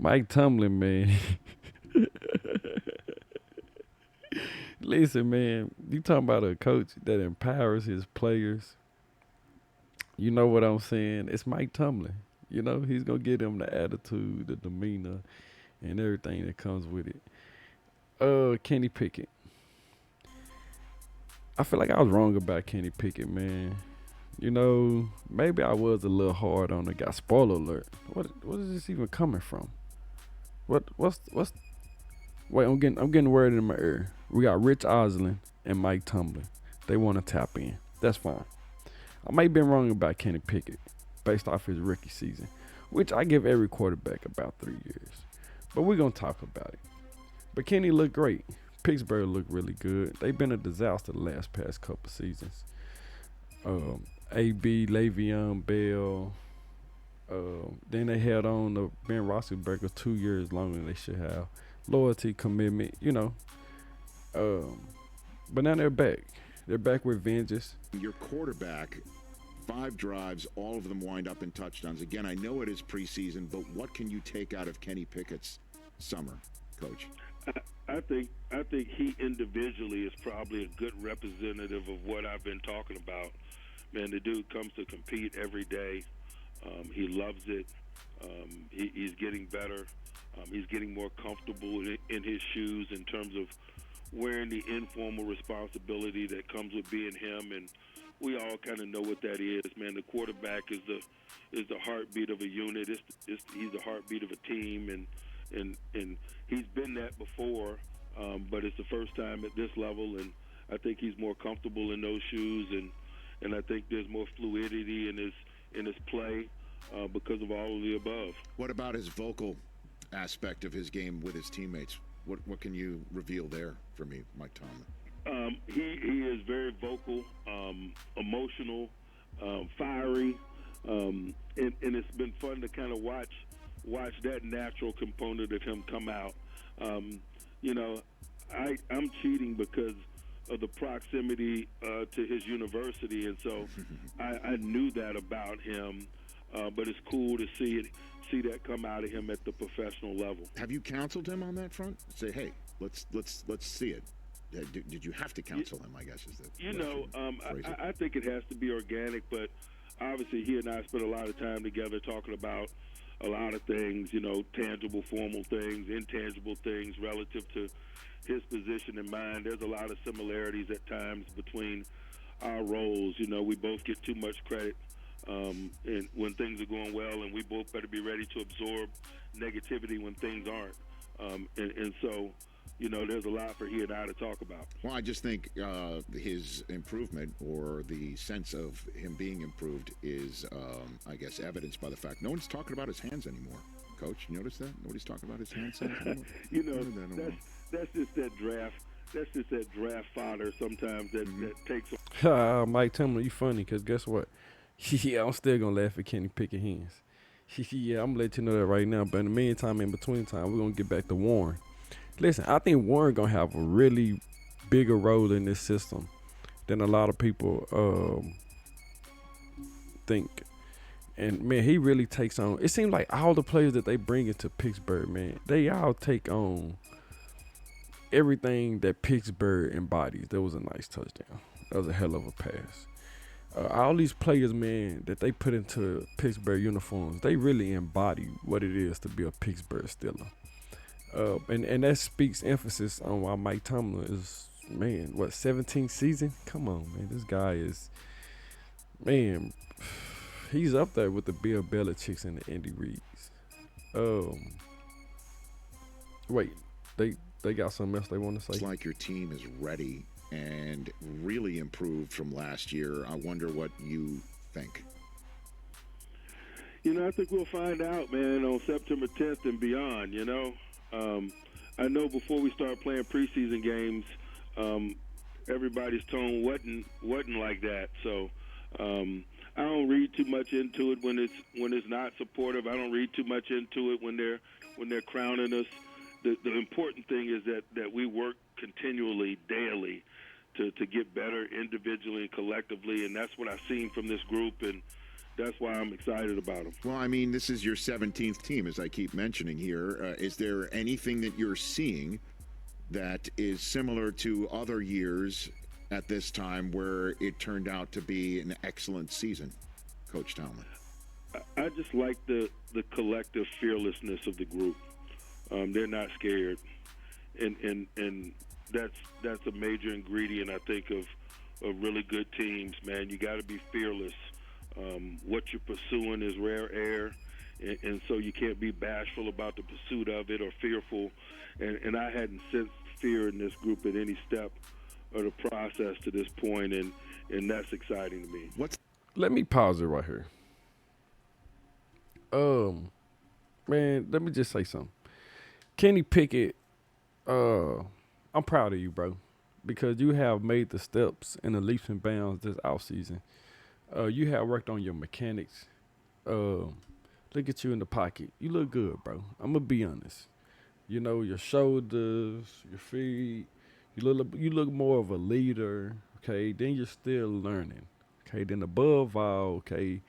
Mike Tomlin, man. Listen, man, you talking about a coach that empowers his players. You know what I'm saying? It's Mike Tomlin. You know, he's gonna give them the attitude, the demeanor, and everything that comes with it. Kenny Pickett. I feel like I was wrong about Kenny Pickett, man. You know, maybe I was a little hard on the guy. Spoiler alert. What is this even coming from? What's wait, I'm getting word in my ear. We got Rich Oslin and Mike Tomlin. They want to tap in. That's fine. I may have been wrong about Kenny Pickett based off his rookie season, which I give every quarterback about 3 years. But we're gonna talk about it. But Kenny looked great. Pittsburgh looked really good. They've been a disaster the last past couple seasons. AB, Le'Veon Bell. Then they held on to Ben Roethlisberger 2 years longer than they should have. Loyalty, commitment, you know. Um, but now they're back. They're back with vengeance. Your quarterback, 5 drives, all of them wind up in touchdowns. Again, I know it is preseason, but what can you take out of Kenny Pickett's summer, Coach? I think he individually is probably a good representative of what I've been talking about. Man, the dude comes to compete every day. He loves it. He's getting better. He's getting more comfortable in his shoes in terms of wearing the informal responsibility that comes with being him, and we all kind of know what that is. Man, the quarterback is the heartbeat of a unit. He's the heartbeat of a team, and he's been that before, but it's the first time at this level, and I think he's more comfortable in those shoes, and I think there's more fluidity in his play because of all of the above. What about his vocal aspect of his game with his teammates? What can you reveal there for me, Mike Tomlin? He is very vocal, emotional, fiery, and it's been fun to kind of watch that natural component of him come out. You know, I'm cheating because of the proximity to his university, and so I knew that about him. But it's cool to see that come out of him at the professional level. Have you counseled him on that front? Say, hey, let's see it. Did you have to counsel him? I guess is the you know. I think it has to be organic, but obviously he and I spent a lot of time together talking about a lot of things. You know, tangible, formal things, intangible things relative to his position and mine. There's a lot of similarities at times between our roles. You know, we both get too much credit. And when things are going well, and we both better be ready to absorb negativity when things aren't. And so, you know, there's a lot for he and I to talk about. Well, I just think his improvement, or the sense of him being improved, is, I guess, evidenced by the fact no one's talking about his hands anymore. Coach, you notice that? Nobody's talking about his hands anymore? You know, that's just that draft. That's just that draft fodder sometimes that takes. Mike Tomlin, you funny, because guess what? Yeah, I'm still going to laugh at Kenny Pickett hands. Yeah, I'm going to let you know that right now. But in the meantime, in between time, we're going to get back to Warren. Listen, I think Warren going to have a really bigger role in this system than a lot of people think. And, man, he really takes on. It seems like all the players that they bring into Pittsburgh, man, they all take on everything that Pittsburgh embodies. That was a nice touchdown. That was a hell of a pass. All these players, man, that they put into Pittsburgh uniforms, they really embody what it is to be a Pittsburgh Steeler. And that speaks emphasis on why Mike Tomlin is, man, 17th season? Come on, man. This guy is, man, he's up there with the Bill Belichick's and the Andy Reid's. Wait, they got something else they want to say? It's like your team is ready and really improved from last year. I wonder what you think. You know, I think we'll find out, man, on September 10th and beyond, you know. I know before we start playing preseason games, everybody's tone wasn't like that. So I don't read too much into it when it's not supportive. I don't read too much into it when they're crowning us. The important thing is that we work continually, daily, to get better individually and collectively, and that's what I've seen from this group, and that's why I'm excited about him. Well, I mean, this is your 17th team, as I keep mentioning here. Is there anything that you're seeing that is similar to other years at this time where it turned out to be an excellent season, Coach Tomlin? I just like the collective fearlessness of the group. They're not scared, and that's a major ingredient, I think, of really good teams. Man, you got to be fearless. What you're pursuing is rare air, and so you can't be bashful about the pursuit of it or fearful. And I hadn't sensed fear in this group at any step of the process to this point, and that's exciting to me. Let me pause it right here. Man, let me just say something. Kenny Pickett, I'm proud of you, bro, because you have made the steps in the leaps and bounds this offseason. You have worked on your mechanics. Look at you in the pocket. You look good, bro. I'm gonna be honest. You know, your shoulders, your feet. You look more of a leader. Okay, then you're still learning. Okay, then above all, okay,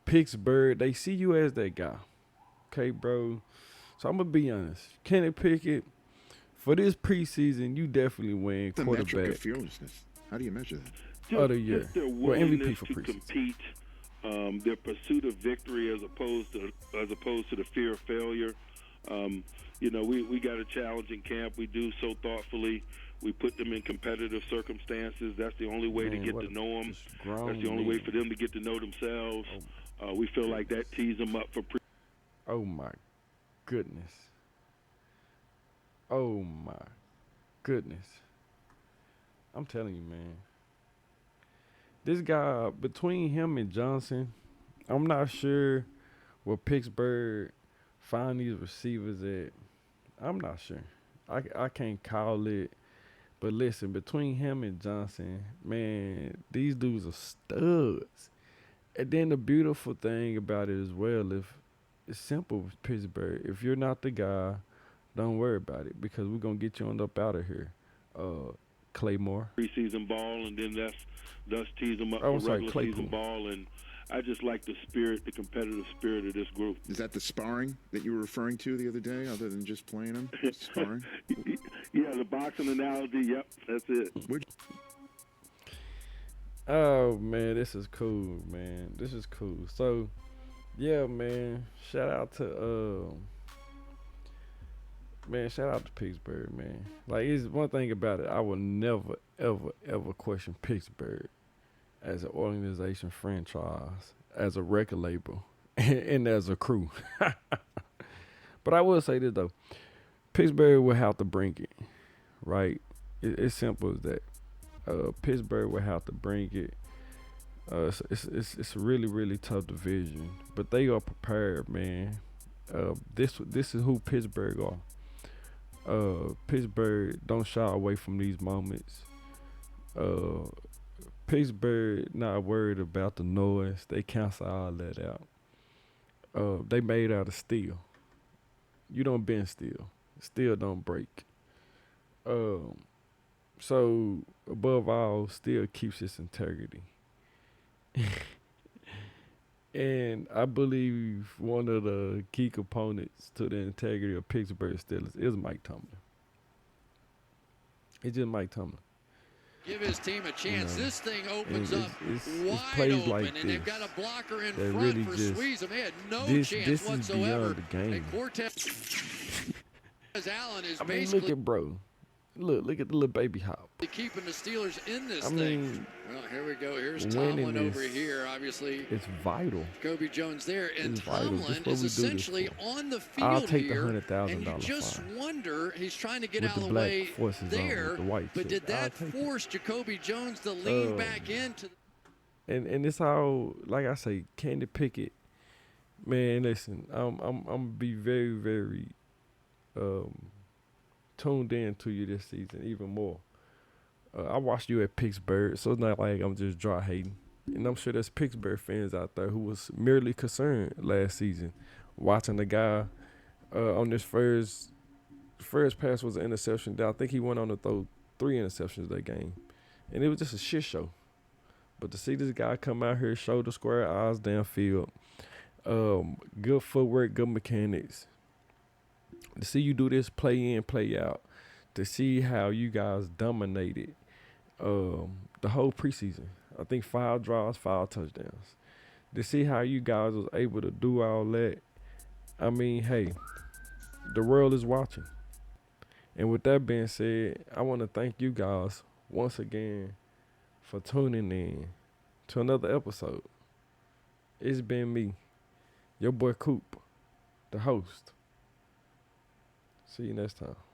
Pittsburgh, they see you as that guy. Okay, bro. So I'm gonna be honest. Kenny Pickett, for this preseason, you definitely win The quarterback metric of fearlessness. How do you measure that? of the year. Just their Well, MVP willingness for to preseason. compete, their pursuit of victory as opposed to the fear of failure. You know, we got a challenge in camp. We do so thoughtfully. We put them in competitive circumstances. That's the only way to get to know them. That's the only way for them to get to know themselves. We feel like that tees them up for Oh my goodness. Oh my goodness. I'm telling you, man. This guy, between him and Johnson, I'm not sure where Pittsburgh find these receivers at. I'm not sure. I can't call it. But listen, between him and Johnson, man, these dudes are studs. And then the beautiful thing about it as well, if it's simple with Pittsburgh. If you're not the guy, don't worry about it because we're gonna get you on up out of here. Claymore. preseason ball, and then thus tease them up Oh, I'm for sorry, regular Claypool. season ball. And I just like the spirit, the competitive spirit of this group. Is that the sparring that you were referring to the other day, other than just playing them? Sparring? Yeah, the boxing analogy. Yep, that's it. Oh man, this is cool, man. This is cool. So, yeah, man. Shout out to Pittsburgh, man. Like, it's one thing about it. I will never, ever, ever question Pittsburgh as an organization, franchise, as a record label, and as a crew. But I will say this though, Pittsburgh will have to bring it, right? It's simple as that. Pittsburgh will have to bring it. It's a really, really tough division, but they are prepared, man. This is who Pittsburgh are. Pittsburgh don't shy away from these moments. Pittsburgh not worried about the noise. They cancel all that out. They made out of steel. You don't bend steel. Steel don't break. So above all, steel keeps its integrity. And I believe one of the key components to the integrity of Pittsburgh Steelers is Mike Tomlin. It's just Mike Tomlin. Give his team a chance. You know, this thing opens and up it's wide plays open, like and they've this got a blocker in that front really for just- squeeze them. They had no this chance is whatsoever. beyond the game. And Cortez Allen is I mean, basically look at bro. Look at the little baby hop. keeping the Steelers in this I thing. mean, Well, here we go. Here's winning Tomlin over is- here. Obviously, it's vital. Kobe Jones there, and It's vital. This Tomlin what we is do this essentially for. on the field I'll take the here. $100,000 And you just fine. wonder, he's trying to get With out the of the black way forces on, with there, the white but shit. did that I'll take it. force Jacoby Jones to lean Um, back into? And it's all, like I say, Kenny Pickett. Man, listen, I'm be very, very tuned in to you this season even more. I watched you at Pittsburgh, so it's not like I'm just dry hating. And I'm sure there's Pittsburgh fans out there who was merely concerned last season watching the guy on this first pass was an interception. I think he went on to throw 3 interceptions that game. And it was just a shit show. But to see this guy come out here, shoulder square, eyes downfield, good footwork, good mechanics. To see you do this play in, play out. To see how you guys dominated the whole preseason. I think 5 drives, 5 touchdowns. To see how you guys was able to do all that. I mean, hey, the world is watching. And with that being said, I want to thank you guys once again for tuning in to another episode. It's been me, your boy Coop, the host. See you next time.